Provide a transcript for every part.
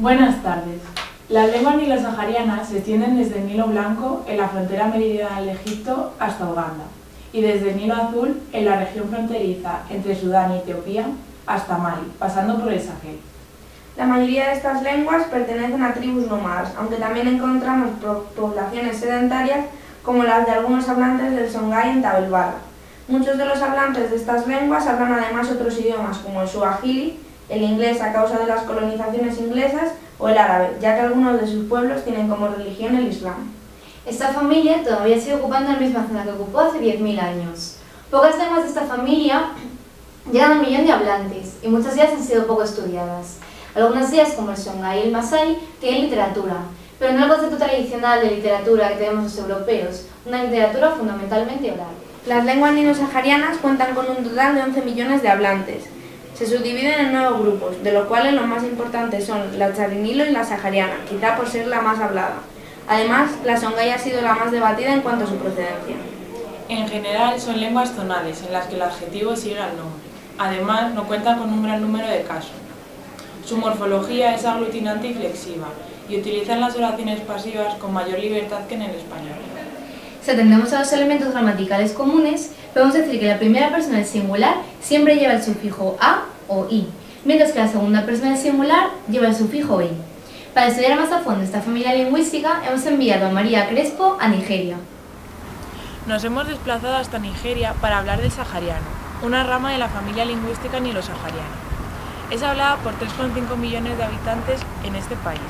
Buenas tardes. Las lenguas nilo-saharianas se extienden desde el Nilo Blanco, en la frontera meridional de Egipto, hasta Uganda, y desde el Nilo Azul, en la región fronteriza entre Sudán y Etiopía, hasta Mali, pasando por el Sahel. La mayoría de estas lenguas pertenecen a tribus nómadas, aunque también encontramos poblaciones sedentarias como las de algunos hablantes del Songhai en Tabelbala. Muchos de los hablantes de estas lenguas hablan además otros idiomas como el suajili, el inglés a causa de las colonizaciones inglesas o el árabe, ya que algunos de sus pueblos tienen como religión el Islam. Esta familia todavía sigue ocupando la misma zona que ocupó hace 10.000 años. Pocas lenguas de esta familia llegan al millón de hablantes y muchas de ellas han sido poco estudiadas. Algunas de ellas, como el Songhai y el Masái, tienen literatura, pero no el concepto tradicional de literatura que tenemos los europeos, una literatura fundamentalmente oral. Las lenguas nilo-saharianas cuentan con un total de 11 millones de hablantes. Se subdividen en 9 grupos, de los cuales los más importantes son la charinilo y la sahariana, quizá por ser la más hablada. Además, la songhai ha sido la más debatida en cuanto a su procedencia. En general son lenguas zonales en las que el adjetivo sigue al nombre. Además, no cuentan con un gran número de casos. Su morfología es aglutinante y flexiva, y utilizan las oraciones pasivas con mayor libertad que en el español. Si atendemos a los elementos gramaticales comunes, podemos decir que la primera persona del singular siempre lleva el sufijo a o i, mientras que la segunda persona del singular lleva el sufijo i. Para estudiar más a fondo esta familia lingüística, hemos enviado a María Crespo a Nigeria. Nos hemos desplazado hasta Nigeria para hablar del sahariano, una rama de la familia lingüística nilo-sahariana. Es hablada por 3,5 millones de habitantes en este país.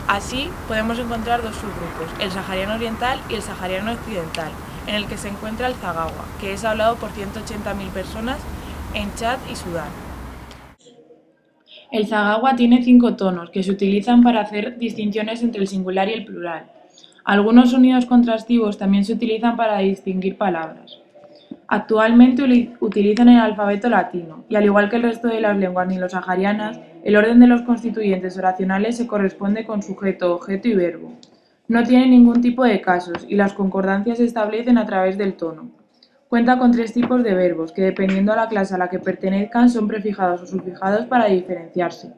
Así, podemos encontrar dos subgrupos, el sahariano oriental y el sahariano occidental, en el que se encuentra el zaghawa, que es hablado por 180.000 personas en Chad y Sudán. El zaghawa tiene 5 tonos que se utilizan para hacer distinciones entre el singular y el plural. Algunos sonidos contrastivos también se utilizan para distinguir palabras. Actualmente utilizan el alfabeto latino, y al igual que el resto de las lenguas nilo-saharianas, el orden de los constituyentes oracionales se corresponde con sujeto, objeto y verbo. No tiene ningún tipo de casos, y las concordancias se establecen a través del tono. Cuenta con 3 tipos de verbos, que dependiendo a la clase a la que pertenezcan son prefijados o sufijados para diferenciarse.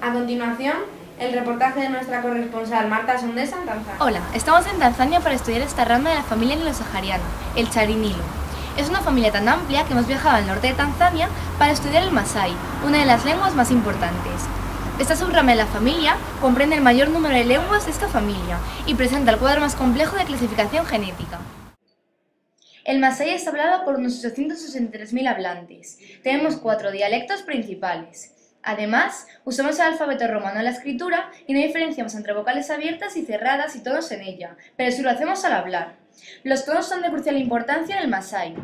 A continuación, el reportaje de nuestra corresponsal Marta Sondesa en Tanzania. Hola, estamos en Tanzania para estudiar esta rama de la familia nilo-sahariana, el charinilo. Es una familia tan amplia que hemos viajado al norte de Tanzania para estudiar el Masái, una de las lenguas más importantes. Esta subrama de la familia comprende el mayor número de lenguas de esta familia y presenta el cuadro más complejo de clasificación genética. El Masái es hablado por unos 863.000 hablantes. Tenemos 4 dialectos principales. Además, usamos el alfabeto romano en la escritura y no diferenciamos entre vocales abiertas y cerradas y tonos en ella, pero sí lo hacemos al hablar. Los tonos son de crucial importancia en el Masái.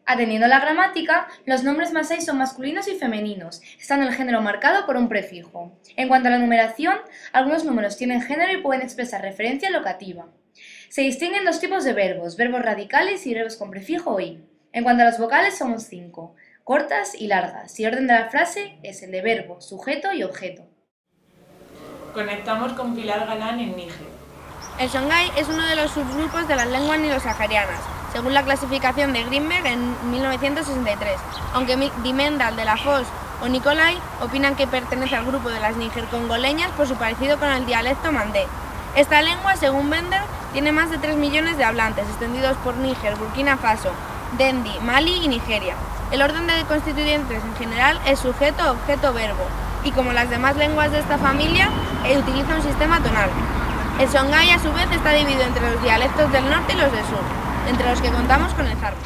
Atendiendo a la gramática, los nombres Masái son masculinos y femeninos, estando el género marcado por un prefijo. En cuanto a la numeración, algunos números tienen género y pueden expresar referencia locativa. Se distinguen 2 tipos de verbos, verbos radicales y verbos con prefijo i. En cuanto a las vocales, somos 5. Cortas y largas, y el orden de la frase es el de verbo, sujeto y objeto. Conectamos con Pilar Galán en Níger. El songhai es uno de los subgrupos de las lenguas nilo-saharianas, según la clasificación de Greenberg en 1963, aunque Dimendal de la Foz o Nicolai opinan que pertenece al grupo de las níger-congoleñas por su parecido con el dialecto mandé. Esta lengua, según Bender, tiene más de 3 millones de hablantes, extendidos por Níger, Burkina Faso, Dendi, Mali y Nigeria. El orden de constituyentes en general es sujeto, objeto, verbo, y como las demás lenguas de esta familia, utiliza un sistema tonal. El songhai, a su vez, está dividido entre los dialectos del norte y los del sur, entre los que contamos con el zarma.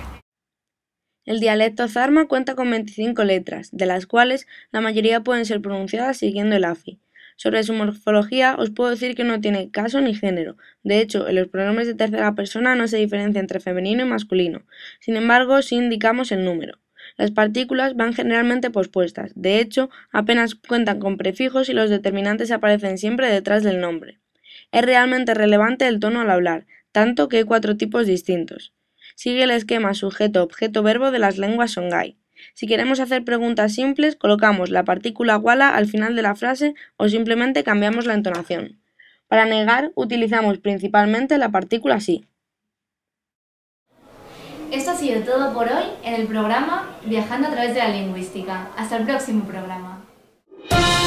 El dialecto zarma cuenta con 25 letras, de las cuales la mayoría pueden ser pronunciadas siguiendo el afi. Sobre su morfología os puedo decir que no tiene caso ni género. De hecho, en los pronombres de tercera persona no se diferencia entre femenino y masculino. Sin embargo, sí indicamos el número. Las partículas van generalmente pospuestas. De hecho, apenas cuentan con prefijos y los determinantes aparecen siempre detrás del nombre. Es realmente relevante el tono al hablar, tanto que hay 4 tipos distintos. Sigue el esquema sujeto-objeto-verbo de las lenguas songhai. Si queremos hacer preguntas simples, colocamos la partícula wala al final de la frase o simplemente cambiamos la entonación. Para negar, utilizamos principalmente la partícula sí. Esto ha sido todo por hoy en el programa Viajando a través de la lingüística. Hasta el próximo programa. Chao.